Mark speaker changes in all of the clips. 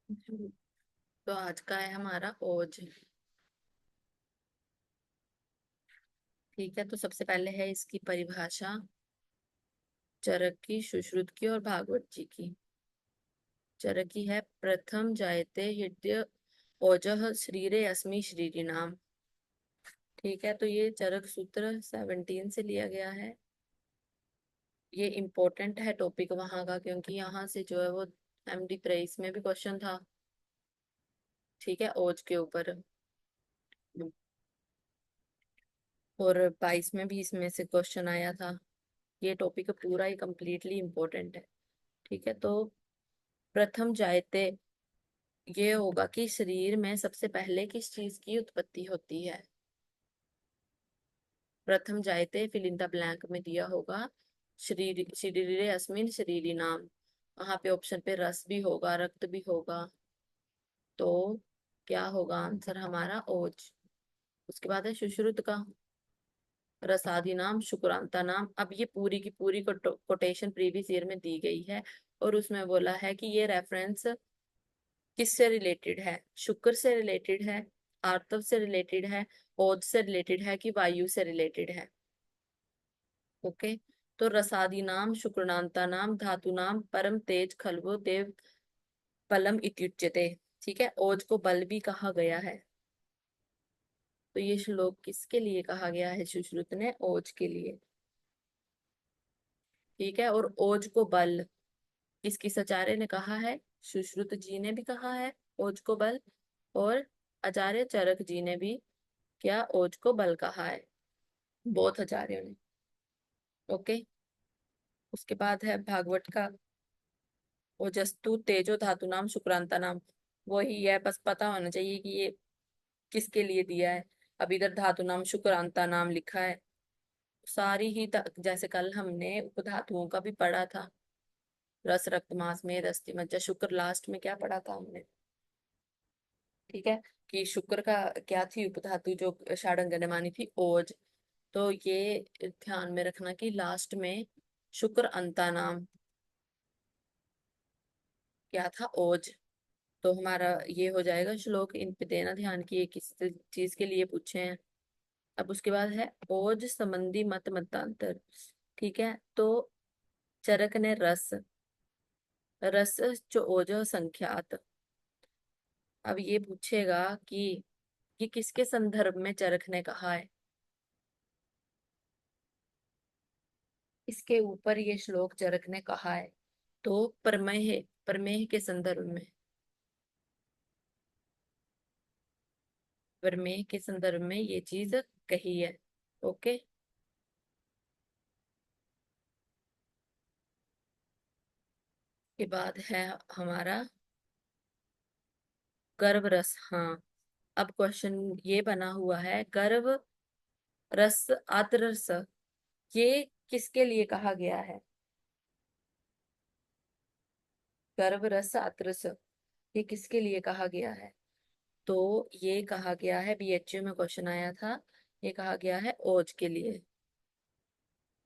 Speaker 1: तो आज का है हमारा ओज। ठीक है, तो सबसे पहले है इसकी परिभाषा, चरक की, सुश्रुत की और भागवत जी की। चरक की है, प्रथम जायते हृदय ओजः शरीरे अस्मि शरीरी नाम। ठीक है, तो ये चरक सूत्र 17 से लिया गया है। ये इम्पोर्टेंट है टॉपिक वहां का, क्योंकि यहाँ से जो है वो एमडी प्रेस में भी क्वेश्चन था। ठीक है, ओज के ऊपर। और 22 में भी इसमें से क्वेश्चन आया था। ये टॉपिक पूरा ही कंप्लीटली इम्पोर्टेंट है। ठीक है, तो प्रथम जायते, ये होगा कि शरीर में सबसे पहले किस चीज की उत्पत्ति होती है। प्रथम जायते फिल इन द ब्लैंक में दिया होगा शरीर, शरीरे अस्मिन शरीरी नाम। वहां पे ऑप्शन पे रस भी होगा, रक्त भी होगा। तो क्या होगा आंसर हमारा? ओज। उसके बाद है सुश्रुत का, रसादि नाम, शुक्रांता नाम। अब ये पूरी की पूरी कोटेशन प्रीवियस ईयर में दी गई है, और उसमें बोला है कि ये रेफरेंस किससे रिलेटेड है? शुक्र से रिलेटेड है, आर्तव से रिलेटेड है, ओज से रिलेटेड है, कि वायु से रिलेटेड है। ओके। तो रसादि नाम, शुक्रांता नाम, धातु नाम, परम तेज खलवो देव बलम इत्युच्यते। ठीक है, ओज को बल भी कहा गया है। तो ये श्लोक किसके लिए कहा गया है? सुश्रुत ने ओज के लिए। ठीक है, और ओज को बल किसकी आचार्य ने कहा है? सुश्रुत जी ने भी कहा है ओज को बल, और आचार्य चरक जी ने भी क्या ओज को बल कहा है, बोथ आचार्यों ने। ओके। उसके बाद है भागवत का, ओजस्तु तेजो धातु नाम शुक्रांता नाम। वही है, बस पता होना चाहिए कि ये किसके लिए दिया है। अब इधर धातु नाम शुक्रांता नाम लिखा है। सारी ही जैसे कल हमने उपधातुओं का भी पढ़ा था, रस, रक्त, मांस, मेद, अस्थि, मज्जा, शुक्र, लास्ट में क्या पढ़ा था हमने? ठीक है, कि शुक्र का क्या थी उपधातु जो षाडंग ने मानी थी? ओज। तो ये ध्यान में रखना कि लास्ट में शुक्र अंता नाम क्या था? ओज। तो हमारा ये हो जाएगा श्लोक। इन पे देना ध्यान कि ये किस चीज के लिए पूछे हैं। अब उसके बाद है ओज संबंधी मत मतांतर। ठीक है, तो चरक ने रस, रस जो ओज संख्यात। अब ये पूछेगा कि ये किसके संदर्भ में चरक ने कहा है। इसके ऊपर ये श्लोक चरक ने कहा है, तो प्रमेय, प्रमेय के संदर्भ में, प्रमेय के संदर्भ में ये चीज कही है। ओके। के बाद है हमारा गर्भ रस। हाँ, अब क्वेश्चन ये बना हुआ है, गर्भ रस आद्र रस, ये किसके लिए कहा गया है? गर्भ रस आद्र रस, ये किसके लिए कहा गया है? तो ये कहा गया है, बीएचयू में क्वेश्चन आया था, ये कहा गया है ओज के लिए।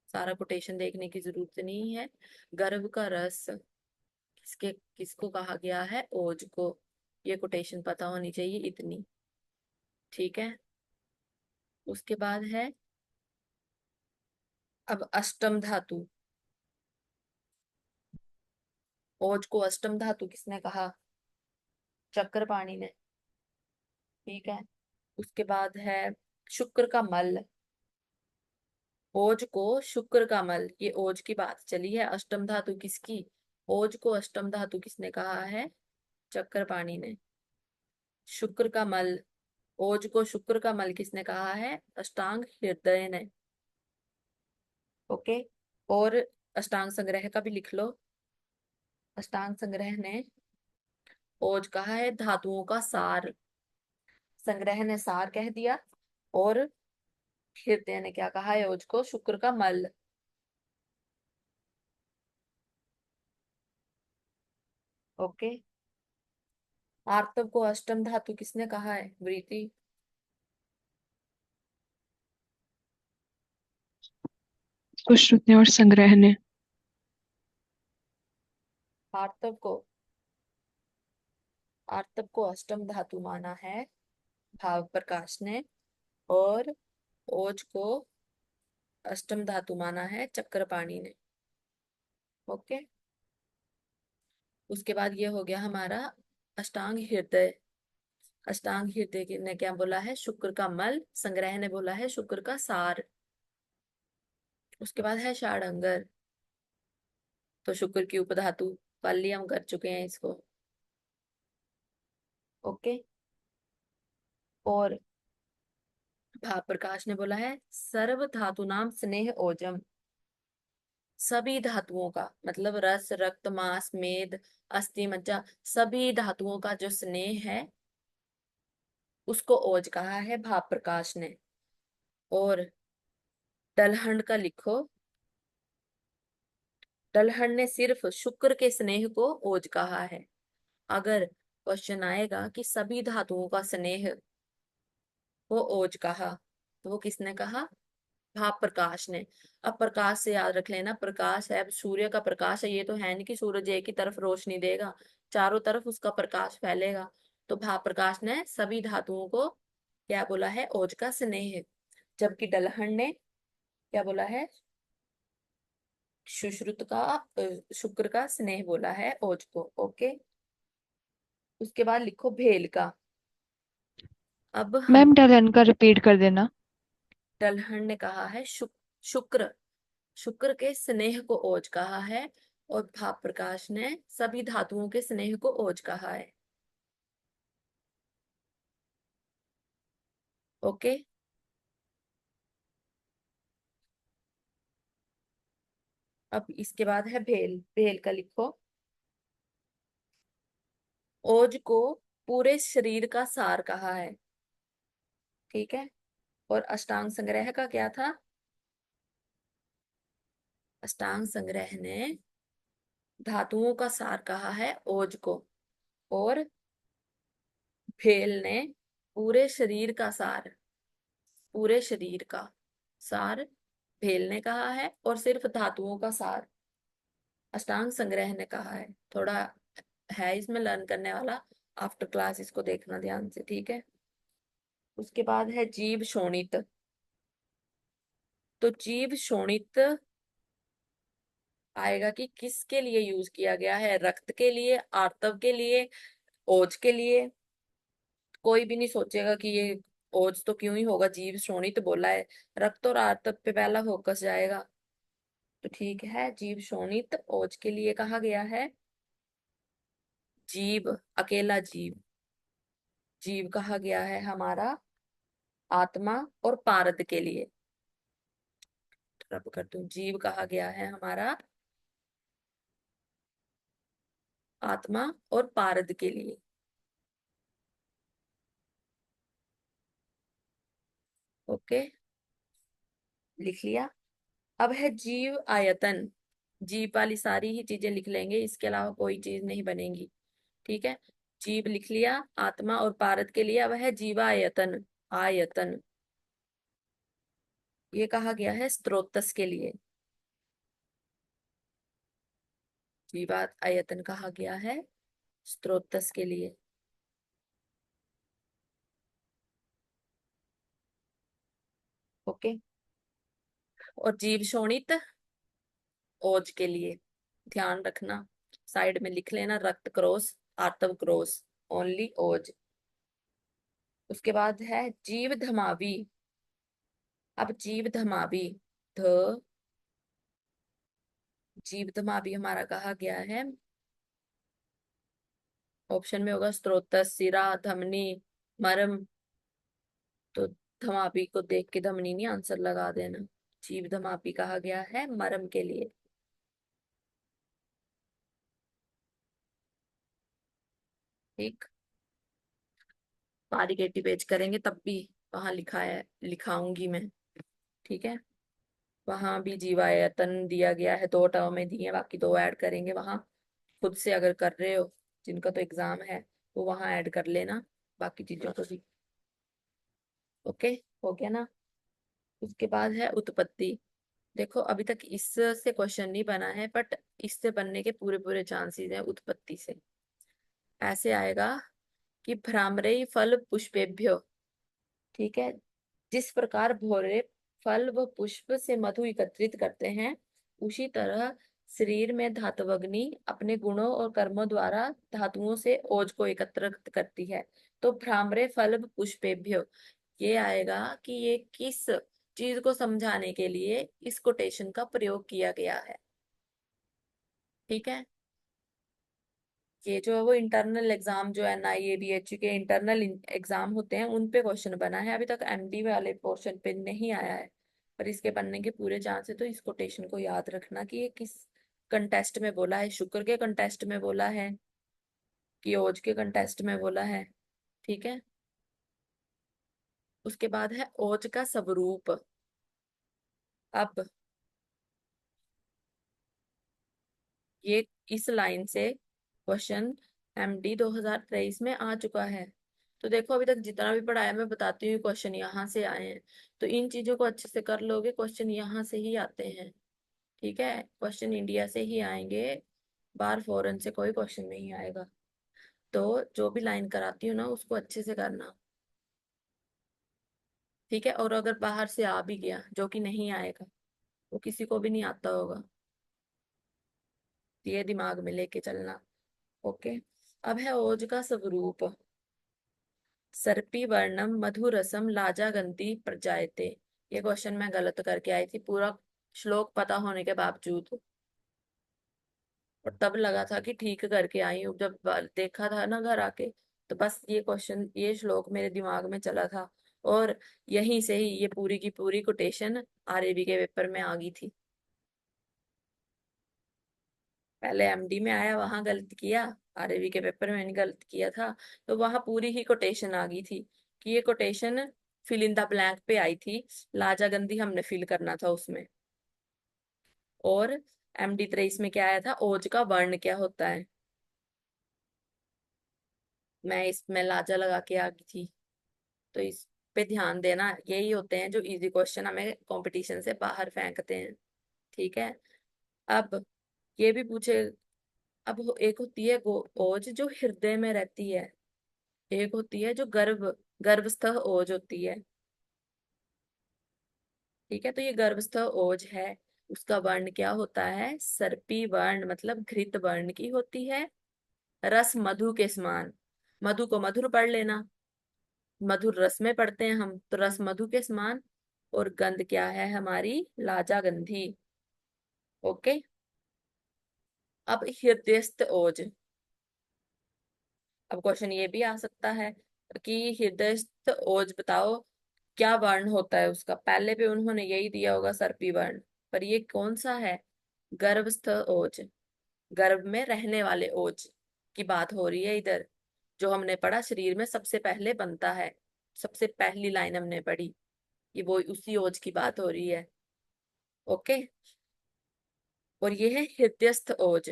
Speaker 1: सारा कोटेशन देखने की जरूरत नहीं है। गर्भ का रस किसके, किसको कहा गया है? ओज को। ये कोटेशन पता होनी चाहिए इतनी। ठीक है। उसके बाद है अब अष्टम धातु। ओज को अष्टम धातु किसने कहा? चक्रपाणि ने। ठीक है। उसके बाद है शुक्र का मल। ओज को शुक्र का मल, ये ओज की बात चली है। अष्टम धातु किसकी? ओज को अष्टम धातु किसने कहा है? चक्रपाणि ने। शुक्र का मल, ओज को शुक्र का मल किसने कहा है? अष्टांग हृदय ने। ओके। और अष्टांग संग्रह का भी लिख लो। अष्टांग संग्रह ने ओज कहा है धातुओं का सार, संग्रह ने सार कह दिया, और हृदय ने क्या कहा है? ओज को शुक्र का मल। ओके। आर्तव को अष्टम धातु किसने कहा है? वृति।
Speaker 2: सुश्रुत ने और संग्रह ने।
Speaker 1: आर्तव को आर्तव को अष्टम धातु माना है भाव प्रकाश ने, और ओज को अष्टम धातु माना है चक्रपाणि ने। ओके। उसके बाद ये हो गया हमारा अष्टांग हृदय। अष्टांग हृदय ने क्या बोला है? शुक्र का मल। संग्रह ने बोला है शुक्र का सार। उसके बाद है षाढ़ंगर, तो शुक्र की उपधातु। कल ही हम कर चुके हैं इसको। ओके। और भाव प्रकाश ने बोला है सर्व धातु नाम स्नेह ओजम। सभी धातुओं का मतलब रस, रक्त, मांस, मेद, अस्थि, मज्जा, सभी धातुओं का जो स्नेह है उसको ओज कहा है भाव प्रकाश ने। और दलहन का लिखो, दलहन ने सिर्फ शुक्र के स्नेह को ओज कहा है। अगर क्वेश्चन आएगा कि सभी धातुओं का स्नेह को ओज कहा, तो वो किसने कहा? भाप प्रकाश ने। अब प्रकाश से याद रख लेना, प्रकाश है, अब सूर्य का प्रकाश है, ये तो है नहीं कि सूरज एक ही तरफ रोशनी देगा, चारों तरफ उसका प्रकाश फैलेगा। तो भाप प्रकाश ने सभी धातुओं को क्या बोला है? ओज का स्नेह। जबकि दलहन ने क्या बोला है? सुश्रुत का शुक्र का स्नेह बोला है ओज को। ओके। उसके बाद लिखो भेल का। अब हम
Speaker 2: मैम डलन का रिपीट कर देना।
Speaker 1: दलहन ने कहा है शुक्र, शुक्र के स्नेह को ओज कहा है, और भाप प्रकाश ने सभी धातुओं के स्नेह को ओज कहा है। ओके। अब इसके बाद है भेल। भेल का लिखो, ओज को पूरे शरीर का सार कहा है। ठीक है। और अष्टांग संग्रह का क्या था? अष्टांग संग्रह ने धातुओं का सार कहा है ओज को, और भेल ने पूरे शरीर का सार, पूरे शरीर का सार भेल ने कहा है, और सिर्फ धातुओं का सार अष्टांग संग्रह ने कहा है। थोड़ा है इसमें लर्न करने वाला, आफ्टर क्लास इसको देखना ध्यान से, ठीक है। उसके बाद है जीव शोणित। तो जीव शोणित आएगा कि किसके लिए यूज किया गया है? रक्त के लिए, आर्तव के लिए, ओज के लिए? कोई भी नहीं सोचेगा कि ये ओज तो क्यों ही होगा, जीव शोणित बोला है, रक्त और आर्तव पे पहला फोकस जाएगा। तो ठीक है, जीव शोणित ओज के लिए कहा गया है। जीव, अकेला जीव, जीव कहा गया है हमारा आत्मा और पारद के लिए। रब कर दूं, जीव कहा गया है हमारा आत्मा और पारद के लिए। ओके, लिख लिया। अब है जीव आयतन। जीव वाली सारी ही चीजें लिख लेंगे, इसके अलावा कोई चीज नहीं बनेगी। ठीक है। जीव लिख लिया आत्मा और पारद के लिए। अब है जीवायतन। आयतन ये कहा गया है स्त्रोतस के लिए। जीवात आयतन कहा गया है स्त्रोतस के लिए। ओके। और जीव शोणित ओज के लिए। ध्यान रखना, साइड में लिख लेना, रक्त क्रॉस, आर्तव क्रॉस, ओनली ओज। उसके बाद है जीव धमावी। अब जीव धमावी, ध, जीव धमावी हमारा कहा गया है, ऑप्शन में होगा स्त्रोतस, सिरा, धमनी, मर्म। तो धमापी को देख के धमनी नहीं आंसर लगा देना। जीव धमापी कहा गया है मर्म के लिए। ठीक। पारिकेटी पेज करेंगे तब भी वहां लिखा है, लिखाऊंगी मैं। ठीक है। वहां भी जीवायतन दिया गया है, दो टर्म में दिए, बाकी दो ऐड करेंगे वहां। खुद से अगर कर रहे हो, जिनका तो एग्जाम है, वो वहां ऐड कर लेना बाकी चीजों को भी। ओके, हो गया ना। उसके बाद है उत्पत्ति। देखो अभी तक इससे क्वेश्चन नहीं बना है, बट इससे बनने के पूरे पूरे चांसेस हैं उत्पत्ति से। ऐसे आएगा, कि भ्रामरे फल पुष्पेभ्यो, ठीक है, जिस प्रकार भौरे फल व पुष्प से मधु एकत्रित करते हैं, उसी तरह शरीर में धातवग्नि अपने गुणों और कर्मों द्वारा धातुओं से ओज को एकत्रित करती है। तो भ्रामरे फल व पुष्पेभ्यो, ये आएगा कि ये किस चीज को समझाने के लिए इस कोटेशन का प्रयोग किया गया है। ठीक है, ये जो है वो इंटरनल एग्जाम जो है ना, ये बीएचयू के इंटरनल एग्जाम होते हैं उन पे क्वेश्चन बना है, अभी तक एमडी वाले पोर्शन पे नहीं आया है, पर इसके बनने के पूरे चांस है। तो इस कोटेशन को याद रखना कि ये किस कंटेस्ट में बोला है, शुक्र के कंटेस्ट में बोला है कि ओज के कंटेस्ट में बोला है। ठीक है, उसके बाद है ओज का स्वरूप। अब ये इस लाइन से क्वेश्चन एमडी 2023 में आ चुका है। तो देखो अभी तक जितना भी पढ़ाया मैं बताती हूँ, क्वेश्चन यहाँ से आए हैं, तो इन चीजों को अच्छे से कर लोगे, क्वेश्चन यहाँ से ही आते हैं। ठीक है, क्वेश्चन इंडिया से ही आएंगे, बाहर फॉरेन से कोई क्वेश्चन नहीं आएगा। तो जो भी लाइन कराती हूँ ना उसको अच्छे से करना। ठीक है, और अगर बाहर से आ भी गया, जो कि नहीं आएगा, वो किसी को भी नहीं आता होगा, ये दिमाग में लेके चलना। ओके, अब है ओज का स्वरूप। सर्पी वर्णम मधुरसम लाजागंती प्रजायते। ये क्वेश्चन मैं गलत करके आई थी, पूरा श्लोक पता होने के बावजूद, और तब लगा था कि ठीक करके आई हूँ, जब देखा था ना घर आके, तो बस ये क्वेश्चन, ये श्लोक मेरे दिमाग में चला था, और यहीं से ही ये पूरी की पूरी कोटेशन आरएबी के पेपर में आ गई थी। पहले एमडी में आया, वहां गलत किया, आरएबी के पेपर में मैंने गलत किया था, तो वहां पूरी ही कोटेशन आ गई थी कि ये quotation fill in the blank पे आई थी, लाजागंदी हमने फिल करना था उसमें। और एमडी 23 में क्या आया था, ओज का वर्ण क्या होता है, मैं इसमें लाजा लगा के आ गई थी। तो इस पे ध्यान देना, यही होते हैं जो इजी क्वेश्चन हमें कंपटीशन से बाहर फेंकते हैं। ठीक है, अब ये भी पूछे, अब एक होती है ओज जो हृदय में रहती है, एक होती है जो गर्भस्थ ओज होती है। ठीक है, तो ये गर्भस्थ ओज है, उसका वर्ण क्या होता है, सर्पी वर्ण, मतलब घृत वर्ण की होती है, रस मधु के समान। मधु को मधुर पढ़ लेना, मधुर रस में पढ़ते हैं हम, तो रस मधु के समान, और गंध क्या है हमारी, लाजा गंधी। ओके, अब हृदयस्थ ओज। अब क्वेश्चन ये भी आ सकता है कि हृदयस्थ ओज बताओ क्या वर्ण होता है उसका, पहले भी उन्होंने यही दिया होगा, सर्पी वर्ण, पर ये कौन सा है, गर्भस्थ ओज, गर्भ में रहने वाले ओज की बात हो रही है इधर। जो हमने पढ़ा शरीर में सबसे पहले बनता है, सबसे पहली लाइन हमने पढ़ी, ये वो उसी ओज की बात हो रही है। ओके, और ये है हृदयस्थ ओज।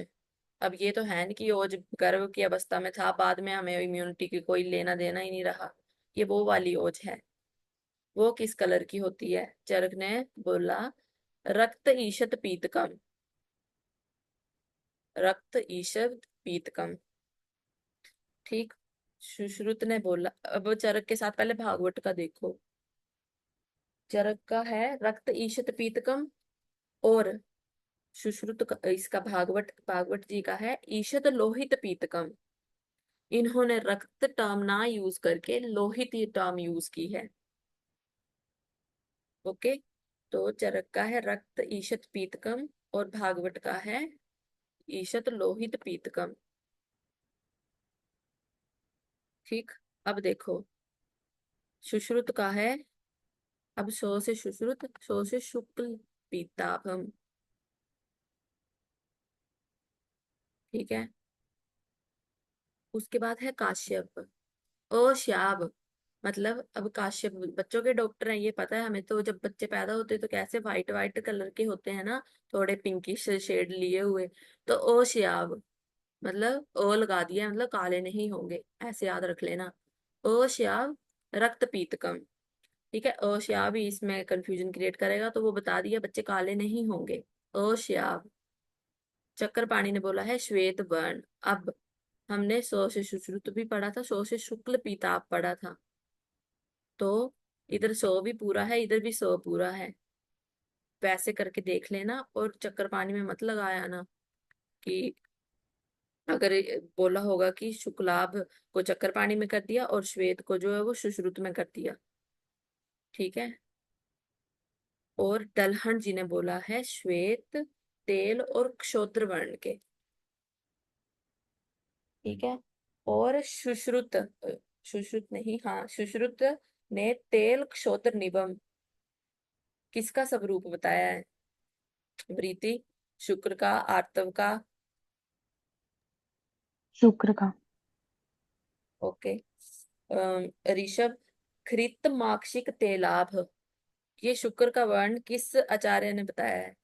Speaker 1: अब ये तो है नहीं कि ओज गर्भ की अवस्था में था, बाद में हमें इम्यूनिटी की कोई लेना देना ही नहीं रहा, ये वो वाली ओज है। वो किस कलर की होती है, चरक ने बोला रक्त ईशत पीतकम, रक्त ईशत पीतकम। ठीक, सुश्रुत ने बोला, अब चरक के साथ पहले भागवत का देखो, चरक का है रक्त ईशत पीतकम, और सुश्रुत का, इसका भागवत भागवत जी का है ईशत लोहित पीतकम। इन्होंने रक्त टर्म ना यूज करके लोहित टर्म यूज की है। ओके, तो चरक का है रक्त ईशत पीतकम, और भागवत का है ईशत लोहित पीतकम। ठीक, अब देखो सुश्रुत का है, अब शो से सुश्रुत, शो से शुक्ल पीताभम। ठीक है, उसके बाद है काश्यप, अश्याब, मतलब अब काश्यप बच्चों के डॉक्टर हैं, ये पता है हमें, तो जब बच्चे पैदा होते हैं तो कैसे व्हाइट व्हाइट कलर के होते हैं ना, थोड़े पिंकिश शेड लिए हुए, तो अश्याब, मतलब ओ लगा दिया, मतलब काले नहीं होंगे, ऐसे याद रख लेना। अश्याब रक्त पीतकम। ठीक है, अश्याब ही इसमें कंफ्यूजन क्रिएट करेगा, तो वो बता दिया बच्चे काले नहीं होंगे, अश्याब। चक्कर पाणी ने बोला है श्वेत वर्ण। अब हमने सौ से सुश्रुत भी पढ़ा था, सौ से शुक्ल पीताभ पढ़ा था। तो इधर सौ भी पूरा है, इधर भी सौ पूरा है। वैसे करके देख लेना, और चक्कर पानी में मत लगाया ना कि अगर बोला होगा कि शुक्लाभ को चक्कर पानी में कर दिया और श्वेत को जो है वो सुश्रुत में कर दिया। ठीक है। और दलहन जी ने बोला है श्वेत, तेल और क्षोत्र वर्ण के। ठीक है। और सुश्रुत, सुश्रुत नहीं, हाँ सुश्रुत ने तेल क्षोत्र निबम किसका स्वरूप बताया है? वृति, शुक्र का, आर्तव का।
Speaker 2: शुक्र का।
Speaker 1: ओके। ऋषभ, कृत माक्षिक तेलाभ, ये शुक्र का वर्ण किस आचार्य ने बताया है?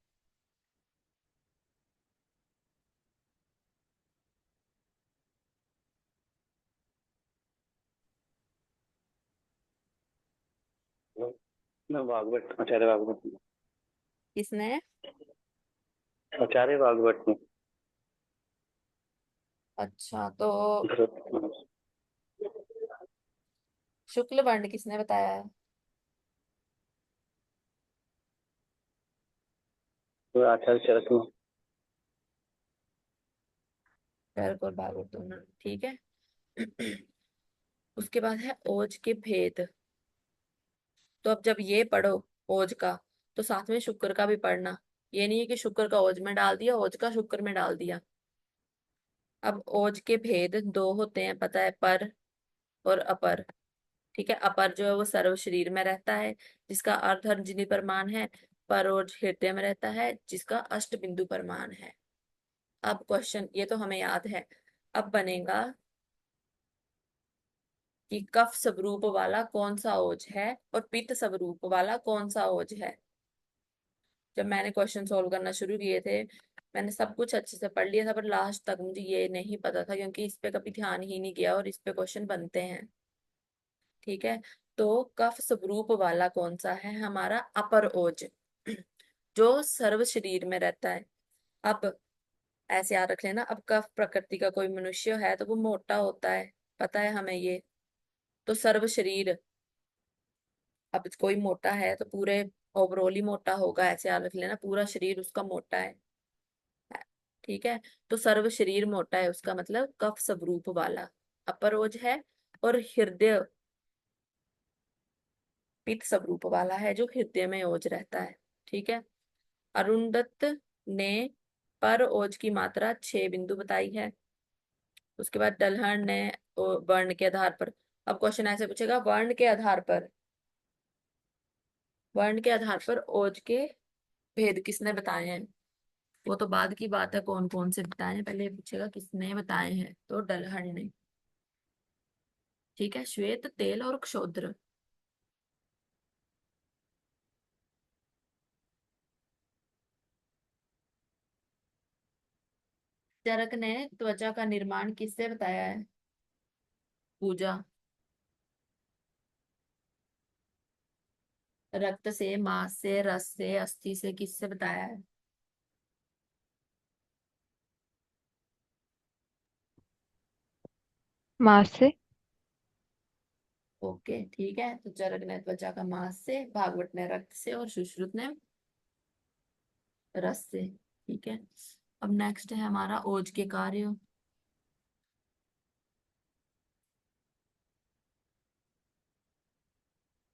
Speaker 3: ना भागवत, आचार्य भागवत।
Speaker 1: किसने?
Speaker 3: आचार्य भागवत में।
Speaker 1: अच्छा, तो शुक्ल वर्ण किसने बताया है?
Speaker 3: तो आचार्य चरक में।
Speaker 1: बिल्कुल भागवत दोनों, ठीक है। उसके बाद है ओज के भेद। तो अब जब ये पढ़ो ओज का, तो साथ में शुक्र का भी पढ़ना। ये नहीं है कि शुक्र का ओज में डाल दिया, ओज का शुक्र में डाल दिया। अब ओज के भेद दो होते हैं, पता है, पर और अपर। ठीक है। अपर जो है वो सर्व शरीर में रहता है, जिसका अर्धअंजनी परमाण है। पर ओज हृदय में रहता है, जिसका अष्ट बिंदु परमाण है। अब क्वेश्चन, ये तो हमें याद है। अब बनेगा कि कफ स्वरूप वाला कौन सा ओज है और पित्त स्वरूप वाला कौन सा ओज है। जब मैंने क्वेश्चन सॉल्व करना शुरू किए थे, मैंने सब कुछ अच्छे से पढ़ लिया था, पर लास्ट तक मुझे ये नहीं पता था, क्योंकि इस पे कभी ध्यान ही नहीं किया और इस पे क्वेश्चन बनते हैं। ठीक है। तो कफ स्वरूप वाला कौन सा है? हमारा अपर ओज, जो सर्व शरीर में रहता है। अब ऐसे याद रख लेना, अब कफ प्रकृति का कोई मनुष्य है तो वो मोटा होता है, पता है हमें ये। तो सर्व शरीर, अब कोई मोटा है तो पूरे ओवरऑल ही मोटा होगा, ऐसे याद रख लेना, पूरा शरीर उसका मोटा है। ठीक है। तो सर्व शरीर मोटा है, उसका मतलब कफ स्वरूप वाला अपर ओज है। और हृदय पित्त स्वरूप वाला है, जो हृदय में ओज रहता है। ठीक है। अरुणदत्त ने पर ओज की मात्रा 6 बिंदु बताई है। उसके बाद दलहन ने वर्ण के आधार पर। अब क्वेश्चन ऐसे पूछेगा, वर्ण के आधार पर, वर्ण के आधार पर ओज के भेद किसने बताए हैं? वो तो बाद की बात है, कौन कौन से बताए हैं, पहले ये पूछेगा किसने बताए हैं, तो दलहन ने। ठीक है। श्वेत, तेल और क्षोद्र। चरक ने त्वचा का निर्माण किससे बताया है? पूजा। रक्त से, मांस से, रस से, अस्थि से, किससे बताया है?
Speaker 2: मास से।
Speaker 1: ओके, ठीक है। तो चरक ने त्वचा का मांस से, भागवत ने रक्त से, और सुश्रुत ने रस से। ठीक है। अब नेक्स्ट है हमारा ओज के कार्य।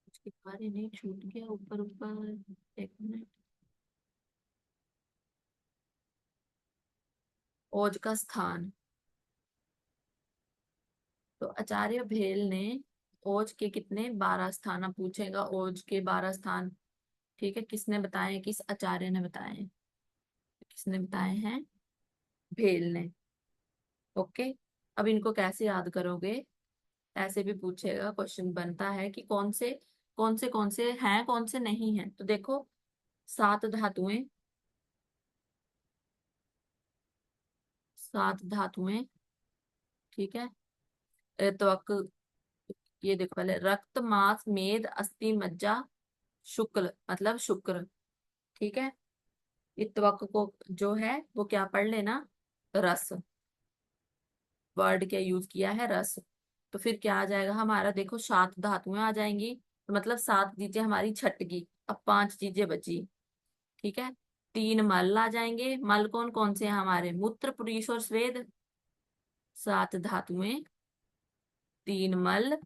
Speaker 1: ओज के कार्य नहीं, छूट गया ऊपर ऊपर, एक मिनट। ओज का स्थान। तो आचार्य भेल ने ओज के कितने 12 स्थान, अब पूछेगा ओज के 12 स्थान। ठीक है। किसने बताए, किस आचार्य ने बताए हैं? किसने बताए हैं? भेल ने। ओके। अब इनको कैसे याद करोगे? ऐसे भी पूछेगा, क्वेश्चन बनता है कि कौन से हैं, कौन से नहीं हैं। तो देखो, 7 धातुएं, 7 धातुएं। ठीक है। त्वक, ये देखो पहले, रक्त, मांस, मेद, अस्थि, मज्जा, शुक्ल मतलब शुक्र। ठीक है। ये त्वक को जो है वो क्या पढ़ लेना? रस। वर्ड क्या यूज किया है, रस। तो फिर क्या आ जाएगा हमारा, देखो 7 धातुएं आ जाएंगी, तो मतलब 7 चीजें हमारी छट गई, अब 5 चीजें बची। ठीक है, 3 मल आ जाएंगे। मल कौन कौन से हैं हमारे, मूत्र, पुरीष और स्वेद। 7 धातुएं, 3 मल।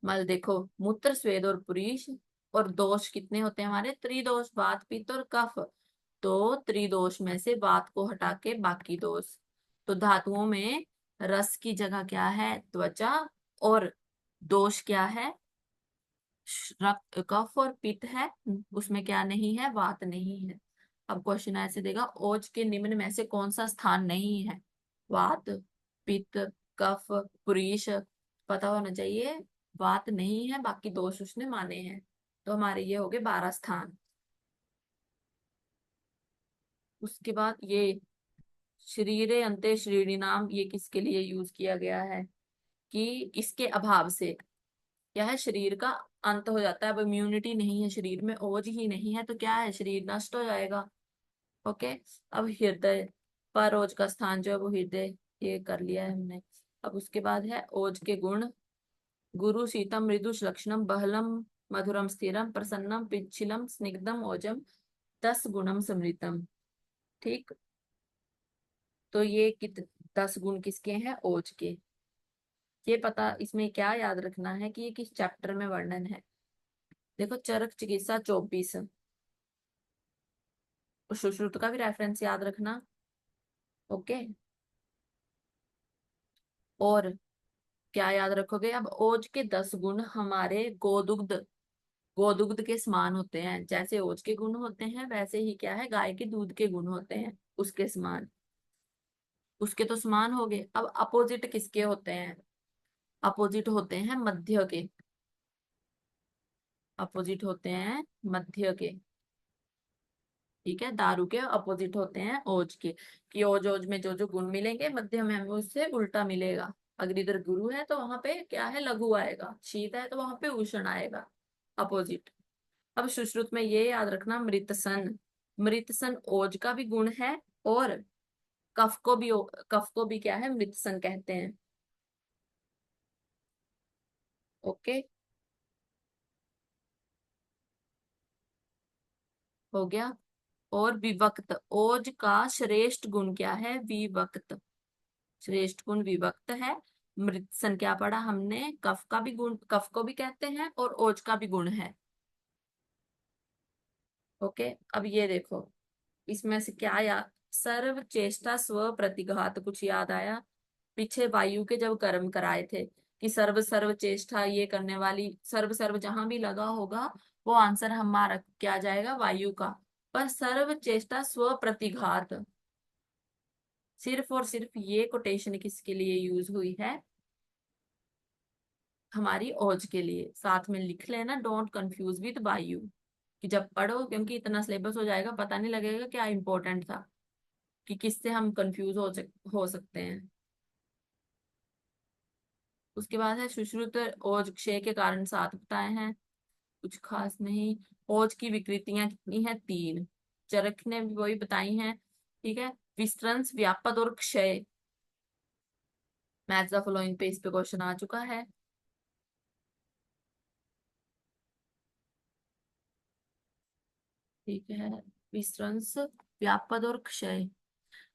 Speaker 1: मल देखो मूत्र, स्वेद और पुरीष। और दोष कितने होते हैं हमारे, त्रिदोष, वात, पित्त और कफ। तो त्रिदोष में से वात को हटा के बाकी दोष। तो धातुओं में रस की जगह क्या है, त्वचा। और दोष क्या है, रक्त, कफ और पित्त है। उसमें क्या नहीं है, वात नहीं है। अब क्वेश्चन ऐसे देगा, ओज के निम्न में से कौन सा स्थान नहीं है, वात, पित्त, कफ, पुरीष। पता होना चाहिए, वात नहीं है, बाकी दोष उसने माने हैं। तो हमारे ये हो गए 12 स्थान। उसके बाद ये शरीरे अंते श्रेणी नाम, ये किसके लिए यूज किया गया है, कि इसके अभाव से क्या है, शरीर का अंत हो जाता है। अब इम्यूनिटी नहीं है शरीर में, ओज ही नहीं है, तो क्या है, शरीर नष्ट हो जाएगा। ओके। अब हृदय, पर ओज का स्थान जो है वो हृदय, ये कर लिया है हमने। अब उसके बाद है ओज के गुण, गुरु, शीतम, मृदु, लक्षणम, बहलम, मधुरम, स्थिरम, प्रसन्नम, पिच्छिलम, स्निग्धम, ओजम, 10 गुणम समृतम। ठीक। तो ये 10 गुण किसके हैं, ओज के। ये पता, इसमें क्या याद रखना है कि ये किस चैप्टर में वर्णन है। देखो चरक चिकित्सा 24, सुश्रुत का भी रेफरेंस याद रखना। ओके। और क्या याद रखोगे, अब ओज के 10 गुण हमारे गोदुग्ध, गोदुग्ध के समान होते हैं। जैसे ओज के गुण होते हैं वैसे ही क्या है, गाय के दूध के गुण होते हैं उसके समान। उसके तो समान हो गए। अब अपोजिट किसके होते हैं, अपोजिट होते हैं मध्य के। अपोजिट होते हैं मध्य के। ठीक है, दारू के अपोजिट होते हैं ओज के। कि ओज ओज में जो जो गुण मिलेंगे, मध्य में हमें उससे उल्टा मिलेगा। अगर इधर गुरु है तो वहां पे क्या है, लघु आएगा। शीत है तो वहां पे उष्ण आएगा, अपोजिट। अब सुश्रुत में ये याद रखना, मृतसन, मृतसन ओज का भी गुण है। और कफ को भी, कफ को भी क्या है, मृतसन कहते हैं। ओके, हो गया। और विवक्त, ओज का श्रेष्ठ गुण क्या है, विवक्त। श्रेष्ठ गुण विभक्त है। मृतसन क्या पढ़ा हमने, कफ का भी गुण, कफ को भी कहते हैं और ओज का भी गुण है। ओके। अब ये देखो, इसमें से क्या याद, सर्व चेष्टा स्व प्रतिघात, कुछ याद आया। पीछे वायु के जब कर्म कराए थे, कि सर्व सर्व चेष्टा ये करने वाली, सर्व सर्व जहां भी लगा होगा वो आंसर हमारा क्या जाएगा, वायु का। पर सर्व चेष्टा स्व प्रतिघात, सिर्फ और सिर्फ ये कोटेशन किसके लिए यूज हुई है, हमारी ओज के लिए। साथ में लिख लेना, डोंट कंफ्यूज विद वायु, कि जब पढ़ो, क्योंकि इतना सिलेबस हो जाएगा पता नहीं लगेगा क्या इंपॉर्टेंट था, कि किससे हम कंफ्यूज हो सकते हैं। उसके बाद है सुश्रुत ओज क्षय के कारण 7 बताए हैं, कुछ खास नहीं। ओज की विकृतियां कितनी है, 3। चरक ने भी वही बताई हैं। ठीक है, विस्तृंस, व्यापद और क्षय। मैच द फॉलोइंग पे इस पे क्वेश्चन आ चुका है। ठीक है, विस्तृंस, व्यापद और क्षय।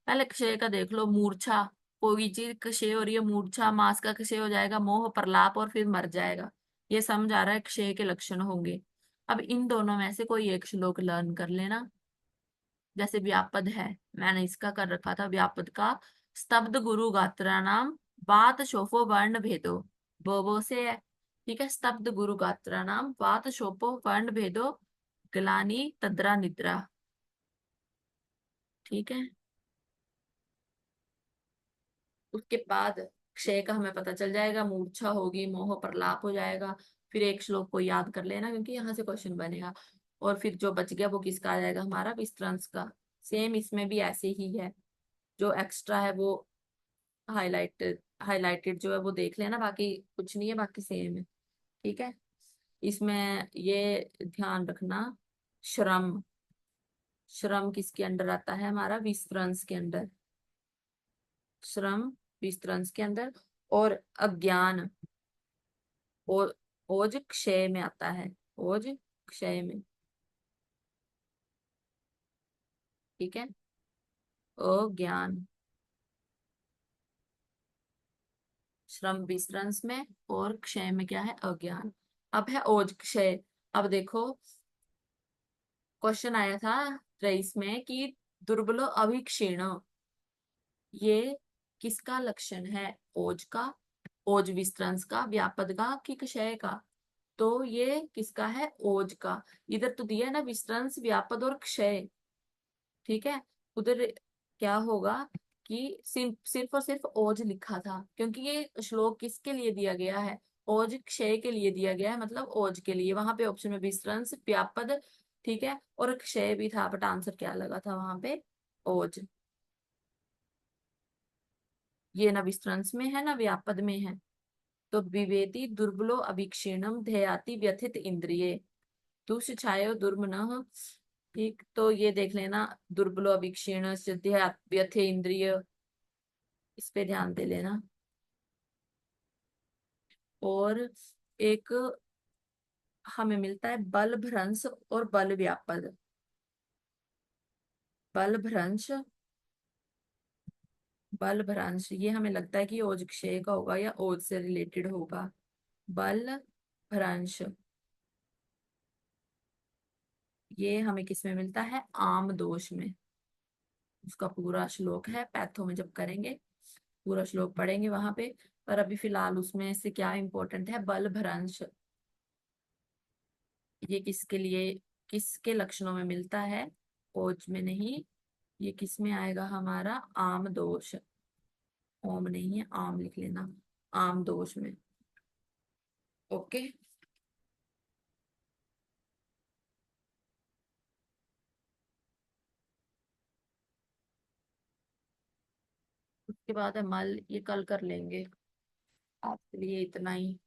Speaker 1: पहले क्षय का देख लो, मूर्छा, कोई चीज क्षय हो रही है, मूर्छा, मांस का क्षय हो जाएगा, मोह, प्रलाप और फिर मर जाएगा। ये समझ आ रहा है, क्षय के लक्षण होंगे। अब इन दोनों में से कोई एक श्लोक लर्न कर लेना। जैसे व्यापद है, मैंने इसका कर रखा था व्यापद का, स्तब्ध गुरु गात्रा नाम, बात शोफो वर्ण भेदो, वो से है। ठीक है, स्तब्ध गुरु गात्रा नाम, बात शोफो वर्ण भेदो, ग्लानि तद्रा निद्रा। ठीक है। उसके बाद क्षय का हमें पता चल जाएगा, मूर्छा होगी, मोह प्रलाप हो जाएगा। फिर एक श्लोक को याद कर लेना, क्योंकि यहाँ से क्वेश्चन बनेगा। और फिर जो बच गया वो किसका आ जाएगा, हमारा विस्तृंस का। सेम इसमें भी ऐसे ही है, जो एक्स्ट्रा है वो हाईलाइटेड, हाईलाइटेड जो है वो देख लेना, बाकी कुछ नहीं है, बाकी सेम है। ठीक है। इसमें ये ध्यान रखना, श्रम, श्रम किसके अंडर आता है, हमारा विस्तृंस के अंडर। श्रम विस्तृंस के अंदर, और अज्ञान ओ, ओज क्षय में आता है, ओज क्षय में। ठीक है, अज्ञान श्रम विस्तृंस में, और क्षय में क्या है, अज्ञान। अब है ओज क्षय। अब देखो क्वेश्चन आया था 23 में कि दुर्बलो अभिक्षीण, ये किसका लक्षण है, ओज का, ओज विस्तृंस का, व्यापद का, कि क्षय का। तो ये किसका है, ओज का। इधर तो दिया है ना विस्तृंस, व्यापद और क्षय। ठीक है, उधर क्या होगा कि सिर्फ और सिर्फ ओज लिखा था, क्योंकि ये श्लोक किसके लिए दिया गया है, ओज क्षय के लिए दिया गया है, मतलब ओज के लिए। वहां पे ऑप्शन में विस्तृंस, व्यापद, ठीक है, और क्षय भी था, बट आंसर क्या लगा था वहां पे, ओज। ये ना विस्तृंस में है ना व्यापद में है। तो विवेति दुर्बलो अभिक्षीणम ध्येयाति व्यथित इंद्रिये, दुष्छायो दुर्मनः। ठीक, तो ये देख लेना, दुर्बलो अभिक्षीण व्यथे इंद्रिय, इस पे ध्यान दे लेना। और एक हमें मिलता है बल भ्रंश और बल व्यापद। बल भ्रंश, बल भ्रंश, ये हमें लगता है कि ओज क्षय का होगा या ओज से रिलेटेड होगा। बल भ्रंश, ये हमें किस में मिलता है, आम दोष में। उसका पूरा श्लोक है, पैथो में जब करेंगे पूरा श्लोक पढ़ेंगे वहां पे। पर अभी फिलहाल उसमें से क्या इंपॉर्टेंट है, बल भ्रंश। ये किसके लिए, किसके लक्षणों में मिलता है, ओज में नहीं। ये किस में आएगा हमारा, आम दोष। ओम नहीं है, आम लिख लेना, आम दोष में। ओके। उसके बाद है मल, ये कल कर लेंगे। आज के लिए इतना ही।